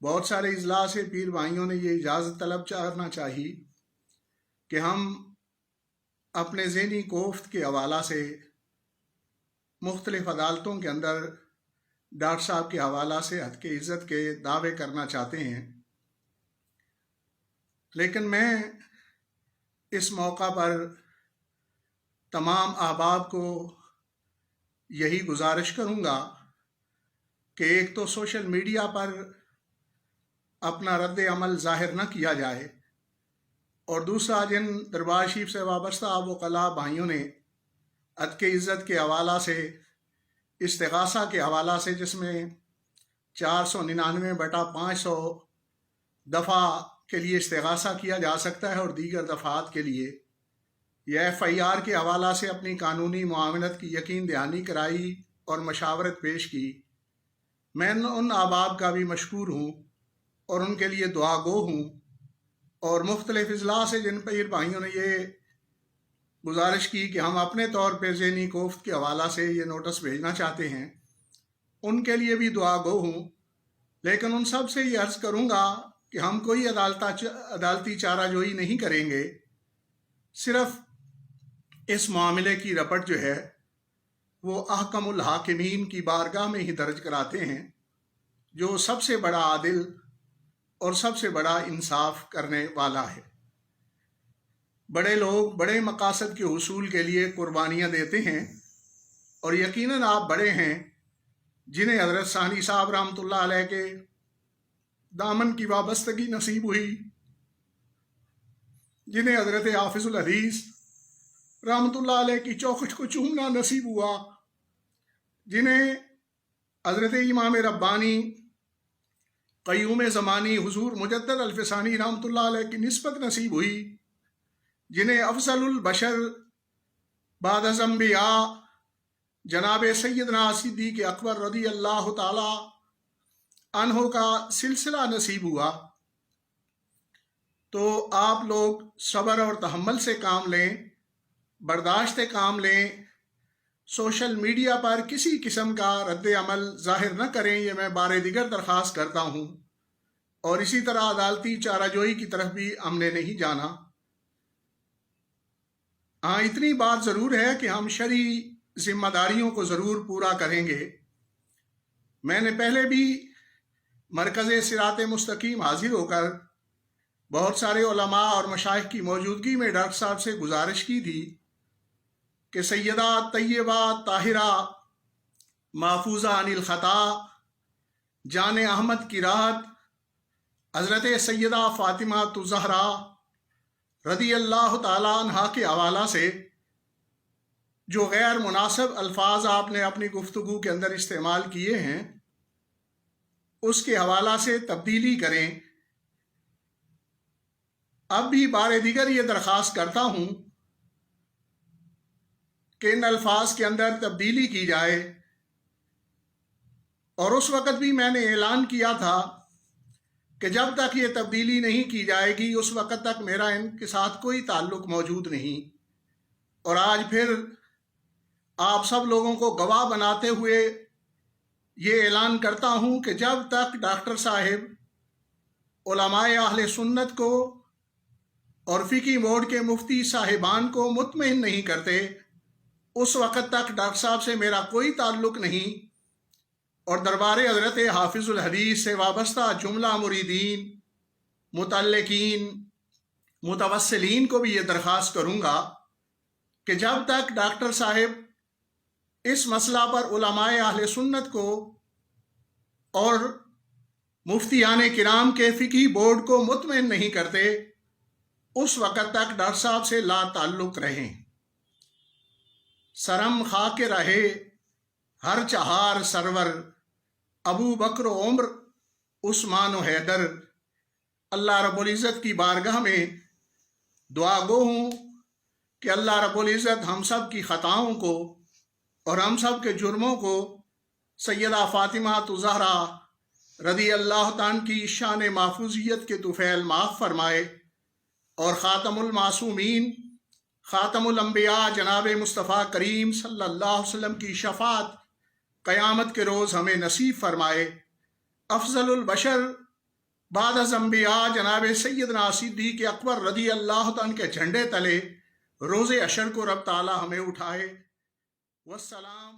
بہت سارے اضلاع سے پیر بھائیوں نے یہ اجازت طلب کرنا چاہی کہ ہم اپنے ذہنی کوفت کے حوالہ سے مختلف عدالتوں کے اندر ڈاکٹر صاحب کے حوالہ سے حد کے عزت کے دعوے کرنا چاہتے ہیں، لیکن میں اس موقع پر تمام احباب کو یہی گزارش کروں گا کہ ایک تو سوشل میڈیا پر اپنا رد عمل ظاہر نہ کیا جائے، اور دوسرا جن دربار شریف سے وابستہ آب و قلع بھائیوں نے عد کے عزت کے حوالہ سے، استغاثہ کے حوالہ سے، جس میں 499/500 دفعہ کے لیے استغاثہ کیا جا سکتا ہے اور دیگر دفعات کے لیے یا FIR کے حوالہ سے اپنی قانونی معاونت کی یقین دہانی کرائی اور مشاورت پیش کی، میں ان احباب کا بھی مشکور ہوں اور ان کے لیے دعا گو ہوں، اور مختلف اضلاع سے جن پیر بھائیوں نے یہ گزارش کی کہ ہم اپنے طور پہ ذہنی کوفت کے حوالہ سے یہ نوٹس بھیجنا چاہتے ہیں، ان کے لیے بھی دعا گو ہوں، لیکن ان سب سے یہ عرض کروں گا کہ ہم کوئی عدالتی چارہ جوئی نہیں کریں گے، صرف اس معاملے کی رپٹ جو ہے وہ احکم الحاکمین کی بارگاہ میں ہی درج کراتے ہیں، جو سب سے بڑا عادل اور سب سے بڑا انصاف کرنے والا ہے۔ بڑے لوگ بڑے مقاصد کے حصول کے لیے قربانیاں دیتے ہیں، اور یقیناً آپ بڑے ہیں جنہیں حضرت ثانی صاحب رحمۃ اللہ علیہ کے دامن کی وابستگی نصیب ہوئی، جنہیں حضرت حافظ الحدیث رحمۃ اللہ علیہ کی چوکھٹ کو چومنا نصیب ہوا، جنہیں حضرت امام ربانی قیوم زمانی حضور مجدد الفسانی رحمۃ اللہ علیہ کی نسبت نصیب ہوئی، جنہیں افضل البشر بعد از انبیاء جناب سیدنا صدیق اکبر رضی اللہ تعالی عنہ کا سلسلہ نصیب ہوا۔ تو آپ لوگ صبر اور تحمل سے کام لیں، برداشت کام لیں، سوشل میڈیا پر کسی قسم کا رد عمل ظاہر نہ کریں، یہ میں بار دیگر درخواست کرتا ہوں، اور اسی طرح عدالتی چارہ جوئی کی طرف بھی ہم نے نہیں جانا۔ ہاں، اتنی بات ضرور ہے کہ ہم شرعی ذمہ داریوں کو ضرور پورا کریں گے۔ میں نے پہلے بھی مرکز صراط مستقیم حاضر ہو کر بہت سارے علماء اور مشائخ کی موجودگی میں ڈاکٹر صاحب سے گزارش کی تھی کہ سیدہ طیبہ طاہرہ محفوظہ عن الخطا جان احمد کی راحت حضرت سیدہ فاطمہ الزہرا رضی اللہ تعالیٰ عنہا کے حوالہ سے جو غیر مناسب الفاظ آپ نے اپنی گفتگو کے اندر استعمال کیے ہیں، اس کے حوالہ سے تبدیلی کریں۔ اب بھی بار دیگر یہ درخواست کرتا ہوں کہ ان الفاظ کے اندر تبدیلی کی جائے، اور اس وقت بھی میں نے اعلان کیا تھا کہ جب تک یہ تبدیلی نہیں کی جائے گی اس وقت تک میرا ان کے ساتھ کوئی تعلق موجود نہیں، اور آج پھر آپ سب لوگوں کو گواہ بناتے ہوئے یہ اعلان کرتا ہوں کہ جب تک ڈاکٹر صاحب علماء اہل سنت کو اور فقی بورڈ کے مفتی صاحبان کو مطمئن نہیں کرتے، اس وقت تک ڈاکٹر صاحب سے میرا کوئی تعلق نہیں، اور دربار حضرت حافظ الحدیث سے وابستہ جملہ مریدین، متعلقین، متوسلین کو بھی یہ درخواست کروں گا کہ جب تک ڈاکٹر صاحب اس مسئلہ پر علماء اہل سنت کو اور مفتیان کرام کے فقہی بورڈ کو مطمئن نہیں کرتے، اس وقت تک ڈاکٹر صاحب سے لا تعلق رہیں۔ سرم خاک رہے ہر چہار سرور، ابو بکر و عمر عثمان و حیدر۔ اللہ رب العزت کی بارگاہ میں دعا گو ہوں کہ اللہ رب العزت ہم سب کی خطاؤں کو اور ہم سب کے جرموں کو سیدہ فاطمہ الزہرا رضی اللہ تعالیٰ کی شان محفوظیت کے طفیل معاف فرمائے، اور خاتم المعصومین، خاتم الانبیاء جناب مصطفیٰ کریم صلی اللہ علیہ وسلم کی شفاعت قیامت کے روز ہمیں نصیب فرمائے۔ افضل البشر بعد از انبیاء جناب سیدنا صدیق اکبر رضی اللہ عنہ کے جھنڈے تلے روز اشر کو رب تعالی ہمیں اٹھائے۔ والسلام